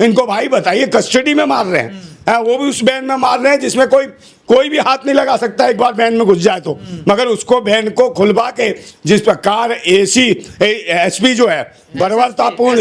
इनको भाई बताइए, कस्टडी में मार रहे हैं, वो भी उस वैन में मार रहे हैं जिसमें कोई भी हाथ नहीं लगा सकता एक बार वैन में घुस जाए तो। मगर उसको वैन को खुलवा के जिस प्रकार एसपी जो है बर्बरतापूर्ण,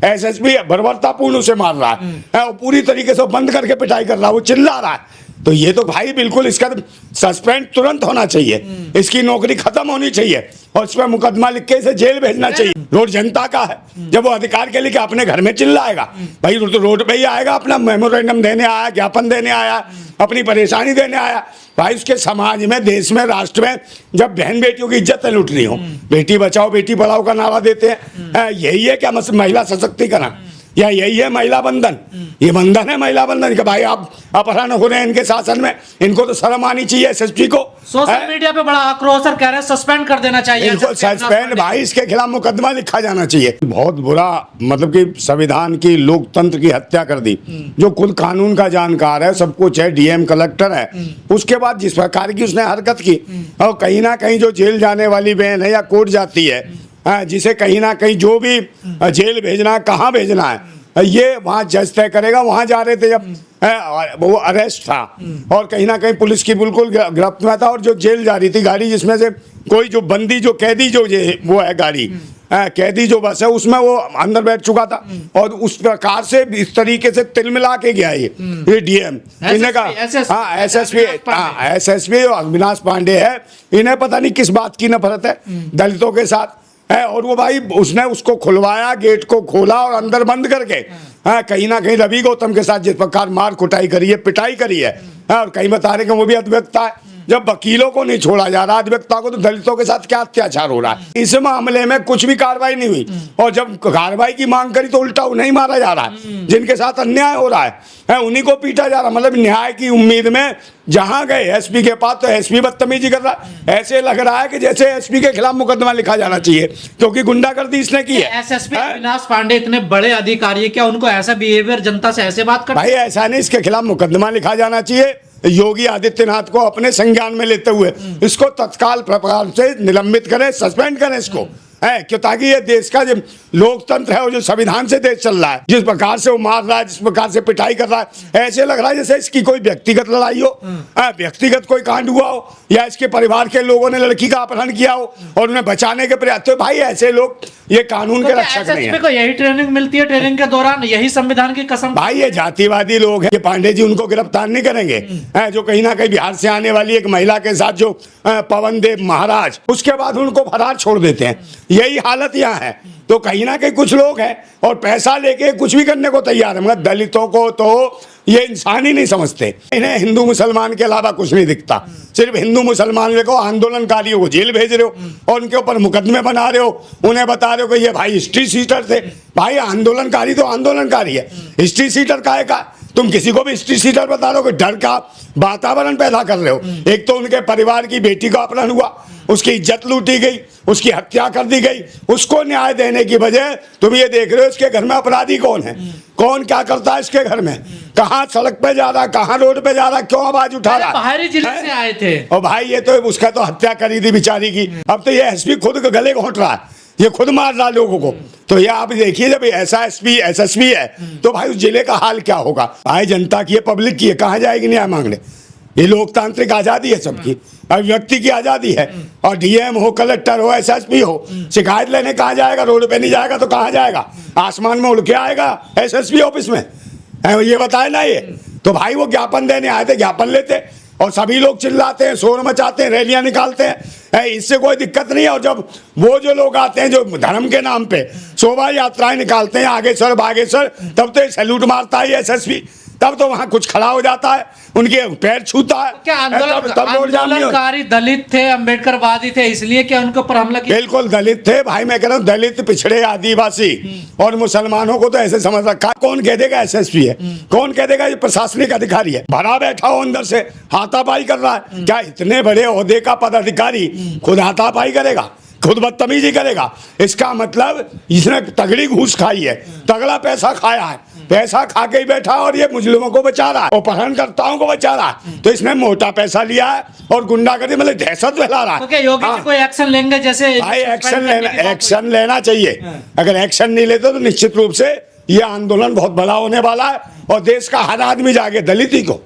एसएसपी बर्बरतापूर्ण उसे मार रहा है, वो पूरी तरीके से बंद करके पिटाई कर रहा है, वो चिल्ला रहा है। तो ये तो भाई बिल्कुल इसका सस्पेंड तुरंत होना चाहिए, इसकी नौकरी खत्म होनी चाहिए और इस पर मुकदमा लिख के इसे जेल भेजना चाहिए। रोड जनता का है, जब वो अधिकार के लिए कि अपने घर में चिल्लाएगा, भाई तो रोड पे ही आएगा, अपना मेमोरेंडम देने आया, ज्ञापन देने आया, अपनी परेशानी देने आया। भाई उसके समाज में, देश में, राष्ट्र में जब बहन बेटियों की इज्जत लुट रही हो, बेटी बचाओ बेटी पढ़ाओ का नारा देते हैं, यही है क्या महिला सशक्तिकरण, या यही है महिला बंधन? ये बंधन है महिला बंधन का? भाई आप अपहरण हो रहे हैं इनके शासन में, इनको तो शर्म आनी चाहिए एसएसपी को। सोशल मीडिया पे बड़ा आक्रोश कह रहे हैं सस्पेंड कर देना चाहिए, इनको सस्पेंड, भाई इसके खिलाफ मुकदमा लिखा जाना चाहिए। बहुत बुरा, मतलब कि संविधान की, लोकतंत्र की हत्या कर दी। जो खुद कानून का जानकार है, सब कुछ है, डीएम कलेक्टर है, उसके बाद जिस प्रकार की उसने हरकत की, और कहीं ना कहीं जो जेल जाने वाली बहन है या कोर्ट जाती है, जिसे कहीं ना कहीं जो भी जेल भेजना है, कहाँ भेजना है, ये वहाँ जज तय करेगा। वहाँ जा रहे थे जब वो अरेस्ट था और कहीं ना कहीं पुलिस की बिल्कुल गिरफ्त में था, और जो जेल जा रही थी गाड़ी, जिसमें से कोई जो बंदी, जो कैदी, जो वो है गाड़ी, कैदी जो बस है, उसमें वो अंदर बैठ चुका था, और उस प्रकार से इस तरीके से तिलमिला के गया ये डीएम, इन्हें का एसएसपी अविनाश पांडे है, इन्हें पता नहीं किस बात की नफरत है दलितों के साथ है। और वो भाई उसने उसको खुलवाया, गेट को खोला और अंदर बंद करके कहीं ना कहीं रवि गौतम के साथ जिस प्रकार मार कुटाई करी है, पिटाई करी है, और कहीं बता रहे कि वो भी अधिवक्ता है। जब वकीलों को नहीं छोड़ा जा रहा, अधिवक्ता को, तो दलितों के साथ क्या अत्याचार हो रहा है? इस मामले में कुछ भी कार्रवाई नहीं हुई, और जब कार्रवाई की मांग करी तो उल्टा उन्हें मारा जा रहा है, जिनके साथ अन्याय हो रहा है, उन्हीं को पीटा जा रहा। मतलब न्याय की उम्मीद में जहां गए एसपी के पास, तो एसपी बदतमीजी कर रहा है। ऐसे लग रहा है कि जैसे एसपी के खिलाफ मुकदमा लिखा जाना चाहिए, क्योंकि गुंडागर्दी इसने की है। एसएसपी अविनाश पांडे इतने बड़े अधिकारी है, क्या उनको ऐसा बिहेवियर, जनता से ऐसे बात करते? भाई ऐसा नहीं, इसके खिलाफ मुकदमा लिखा जाना चाहिए। योगी आदित्यनाथ को अपने संज्ञान में लेते हुए इसको तत्काल प्रकार से निलंबित करें, सस्पेंड करें इसको, है क्यों? ताकि ये देश का जो लोकतंत्र है और जो संविधान से देश चल रहा है, जिस प्रकार से वो मार रहा है, जिस प्रकार से पिटाई कर रहा है, ऐसे लग रहा है जैसे इसकी कोई व्यक्तिगत लड़ाई हो, व्यक्तिगत कोई कांड हुआ हो, या इसके परिवार के लोगों ने लड़की का अपहरण किया हो और उन्हें बचाने के प्रयास। तो भाई ऐसे लोग ये कानून के रक्षक नहीं है। को यही ट्रेनिंग मिलती है, ट्रेनिंग के दौरान यही संविधान की कसम। भाई ये जातिवादी लोग हैं, ये पांडे जी उनको गिरफ्तार नहीं करेंगे, जो कहीं ना कहीं बिहार से आने वाली एक महिला के साथ जो पवन देव महाराज, उसके बाद उनको फरार छोड़ देते हैं। यही हालत यहाँ है। तो कहीं ना कहीं कुछ लोग हैं और पैसा लेके कुछ भी करने को तैयार है, मगर दलितों को तो ये इंसान ही नहीं समझते। इन्हें हिंदू मुसलमान के अलावा कुछ नहीं दिखता, सिर्फ हिंदू मुसलमान देखो, आंदोलनकारियों को जेल भेज रहे हो और उनके ऊपर मुकदमे बना रहे हो, उन्हें बता रहे हो कि ये भाई हिस्ट्री सीटर थे। भाई आंदोलनकारी तो आंदोलनकारी है, हिस्ट्री सीटर काहे का? तुम किसी को भी हिस्ट्री सीटर बता रहे हो कि डर का वातावरण पैदा कर रहे हो। एक तो उनके परिवार की बेटी का अपहरण हुआ, उसकी इज्जत लूटी गई, उसकी हत्या कर दी गई, उसको न्याय देने की बजाय तुम ये देख रहे हो इसके घर में अपराधी कौन है, कौन क्या करता है इसके घर में, कहाँ सड़क पे जा रहा, कहाँ रोड पे जा रहा, क्यों आवाज उठा रहा। बाहरी जिले से आए थे और भाई ये तो उसका तो हत्या करी थी बेचारी की, अब तो ये एसपी खुद गले घोंट रहा है, ये खुद मार रहा लोगों को। तो ये आप देखिए, जब ऐसा एसएसपी है तो भाई उस जिले का हाल क्या होगा। भाई जनता की है, पब्लिक की है, कहाँ जाएगी न्याय मांगने? ये लोकतांत्रिक आजादी है सबकी, अभिव्यक्ति की आजादी है, और डीएम हो, कलेक्टर हो, एसएसपी हो, शिकायत लेने कहाँ जाएगा? रोड पे नहीं जाएगा तो कहाँ जाएगा? आसमान में उड़ के आएगा एसएसपी ऑफिस में, ये बताए ना ये। तो भाई वो ज्ञापन देने आए थे, ज्ञापन लेते, और सभी लोग चिल्लाते हैं, शोर मचाते हैं, रैलियां निकालते हैं, इससे कोई दिक्कत नहीं है। और जब वो जो लोग आते हैं जो धर्म के नाम पे शोभा यात्राएं निकालते हैं, आगे सर भागे सर, तब तो सैल्यूट मारता है एसएसपी, तब तो वहां कुछ खड़ा हो जाता है, उनके पैर छूता है। क्या आंदोलनकारी दलित थे, अम्बेडकरवादी थे, इसलिए क्या उनके ऊपर हमला किया? बिल्कुल दलित थे भाई, मैं कह रहा हूँ दलित, पिछड़े, आदिवासी और मुसलमानों को तो ऐसे समझ रखा। कौन कह देगा एसएसपी है, कौन कह देगा ये प्रशासनिक अधिकारी है? भरा बैठा हो अंदर से, हाथापाई कर रहा है। क्या इतने बड़े ओहदे का पदाधिकारी खुद हाथापाई करेगा, खुद बदतमीजी करेगा? इसका मतलब इसने तगड़ी घूस खाई है, तगड़ा पैसा खाया है, पैसा खा के ही बैठा, और ये मुजरिमों को बचा रहा है, अपहरणकर्ताओं को बचा रहा है। तो इसने मोटा पैसा लिया है और गुंडागर्दी, मतलब दहशत फैला रहा है। तो क्या योगी जी कोई एक्शन लेंगे? जैसे भाई एक्शन लेना चाहिए। अगर एक्शन नहीं लेते तो निश्चित रूप से ये आंदोलन बहुत बड़ा होने वाला है और देश का हर आदमी जागे, दलित ही को,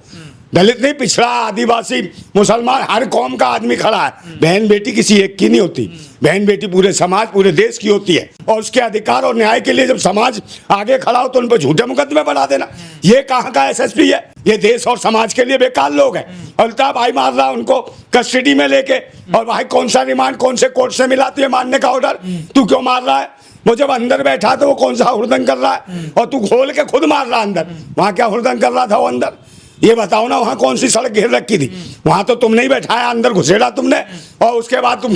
दलित नहीं, पिछड़ा, आदिवासी, मुसलमान, हर कौम का आदमी खड़ा है। बहन बेटी किसी एक की नहीं होती, बहन बेटी पूरे समाज, पूरे देश की होती है। और उसके अधिकार और न्याय के लिए जब समाज आगे खड़ा हो तो उन पर झूठे मुकदमे बढ़ा देना, ये कहाँ का एसएसपी है? ये देश और समाज के लिए बेकार लोग हैं। अल्ताफ भाई मार रहा उनको कस्टडी में लेके, और भाई कौन सा रिमांड कौन से कोर्ट से मिला तुझे मारने का ऑर्डर? तू क्यों मार रहा है? वो जब अंदर बैठा तो वो कौन सा हुड़दंग कर रहा है, और तू खोल के खुद मार रहा अंदर। वहां क्या हुड़दंग कर रहा था वो अंदर? ये बताओ ना, वहां कौन सी सड़क घेर रखी थी? वहां तो तुमने ही बैठाया, अंदर घुसेड़ा तुमने, और उसके बाद तुम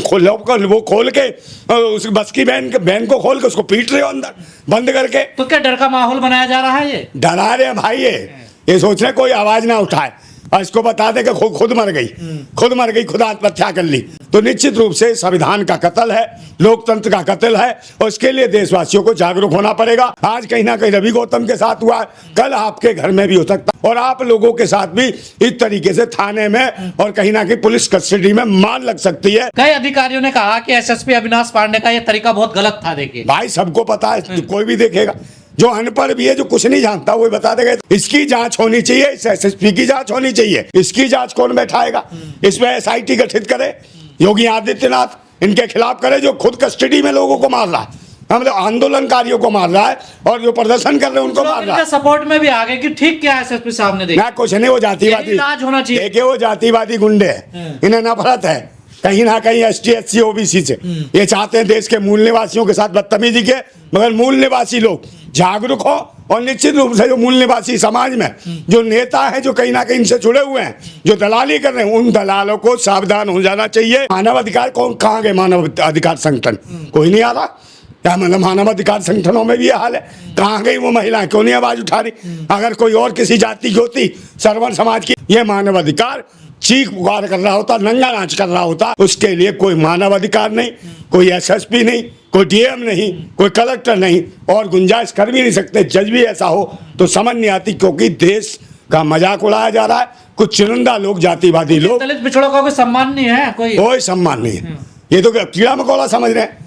वो खोल के उस बस की बहन को खोल के उसको पीट रहे हो अंदर बंद करके। तो क्या डर का माहौल बनाया जा रहा है? ये डरा रहे हैं भाई, ये सोच रहे कोई आवाज ना उठाए और इसको बता दे कि खुद मर गई, खुद आत्महत्या कर ली। तो निश्चित रूप से संविधान का कत्ल है, लोकतंत्र का कत्ल है, और इसके लिए देशवासियों को जागरूक होना पड़ेगा। आज कहीं ना कहीं रवि गौतम के साथ हुआ है, कल आपके घर में भी हो सकता है, और आप लोगों के साथ भी इस तरीके से थाने में और कहीं ना कहीं पुलिस कस्टडी में मार लग सकती है। कई अधिकारियों ने कहा कि एसएसपी अविनाश पांडे का यह तरीका बहुत गलत था। देखिए भाई, सबको पता है, कोई भी देखेगा, जो अनपढ़ भी है, जो कुछ नहीं जानता, वो बता देगा। इसकी जांच होनी चाहिए, इस एसएसपी की जांच होनी चाहिए। इसकी जांच कौन बैठाएगा? इसमें एसआईटी गठित करे, योगी आदित्यनाथ इनके खिलाफ करे, जो खुद कस्टडी में लोगों को मार रहा है, मतलब आंदोलनकारियों को मार रहा है, और जो प्रदर्शन कर रहे हैं उनको मार रहा है। सपोर्ट में भी आ गए कि ठीक क्या एसएसपी साहब ने देखा, कुछ नहीं, वो जातिवादी इलाज होना चाहिए। देखिए, वो जातिवादी गुंडे हैं, इन्हें नफरत है कहीं ना कहीं एसटी एससी ओबीसी से। ये चाहते हैं देश के मूल निवासियों के साथ बदतमीजी के, मगर मूल निवासी लोग जागरूक हो, और निश्चित रूप से जो मूल निवासी समाज में जो नेता है, जो कहीं ना कहीं इनसे जुड़े हुए हैं, जो दलाली कर रहे हैं, उन दलालों को सावधान हो जाना चाहिए। मानव अधिकार कौन, कहाँ गए मानव अधिकार संगठन? कोई नहीं आ रहा। क्या मतलब मानव अधिकार संगठनों में भी ये हाल है? कहाँ गई वो महिलाएं, क्यों नहीं आवाज उठा रही? अगर कोई और किसी जाति की होती, सर्वन समाज की, ये मानव अधिकार चीख पुकार कर रहा होता, नंगा नाच कर रहा होता। उसके लिए कोई मानव अधिकार नहीं, कोई एसएसपी नहीं, कोई डीएम नहीं, कोई कलेक्टर नहीं, और गुंजाइश कर भी नहीं सकते। जज भी ऐसा हो तो समझ नहीं आती, क्योंकि देश का मजाक उड़ाया जा रहा है। कुछ चुनिंदा लोग, जातिवादी लोग, दलित पिछड़ों का कोई सम्मान नहीं है, कोई सम्मान नहीं है। ये तो कीड़ा मकोड़ा समझ रहे हैं।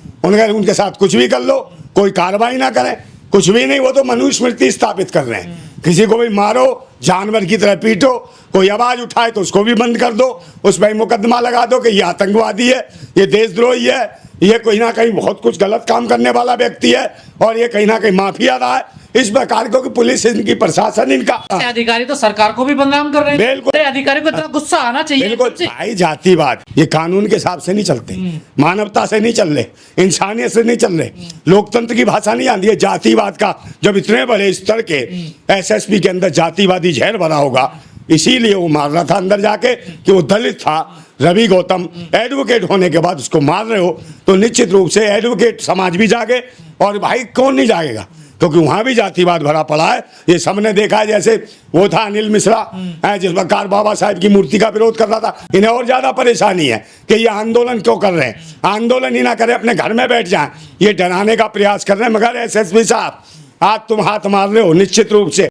उनके साथ कुछ भी कर लो, कोई कार्रवाई ना करें, कुछ भी नहीं। वो तो मनुस्मृति स्थापित कर रहे हैं, किसी को भी मारो, जानवर की तरह पीटो, कोई आवाज उठाए तो उसको भी बंद कर दो, उस पर मुकदमा लगा दो कि ये आतंकवादी है, ये देशद्रोही है, ये कहीं ना कहीं बहुत कुछ गलत काम करने वाला व्यक्ति है, और ये कहीं ना कहीं माफिया रहा है। इस प्रकार को कि पुलिस इनकी, प्रशासन इनका, अधिकारी तो सरकार को भी बदनाम कर रहे हैं। बिल्कुल, अधिकारी को इतना गुस्सा आना चाहिए। बिल्कुल भाई, जातिवाद ये कानून के हिसाब से नहीं चलते, मानवता से नहीं चल रहे, इंसानियत से नहीं चल रहे, लोकतंत्र की भाषा नहीं आती है। जातिवाद का जब इतने बड़े स्तर के एसएसपी के अंदर जातिवादी जहर भरा होगा, इसीलिए वो मार रहा था अंदर जाके कि वो दलित था। रवि गौतम एडवोकेट होने के बाद उसको मार रहे हो, तो निश्चित रूप से एडवोकेट समाज भी जागे, और भाई कौन नहीं जागेगा, क्योंकि वहां भी जातिवाद भरा पड़ा है। ये सबने देखा है, जैसे वो था अनिल मिश्रा, जिस प्रकार बाबा साहब की मूर्ति का विरोध कर रहा था। इन्हें और ज्यादा परेशानी है कि ये आंदोलन क्यों कर रहे हैं। आंदोलन ही ना करे, अपने घर में बैठ जाए, ये डराने का प्रयास कर रहे हैं। मगर एसएसपी साहब, आज तुम हाथ मार रहे हो निश्चित रूप से।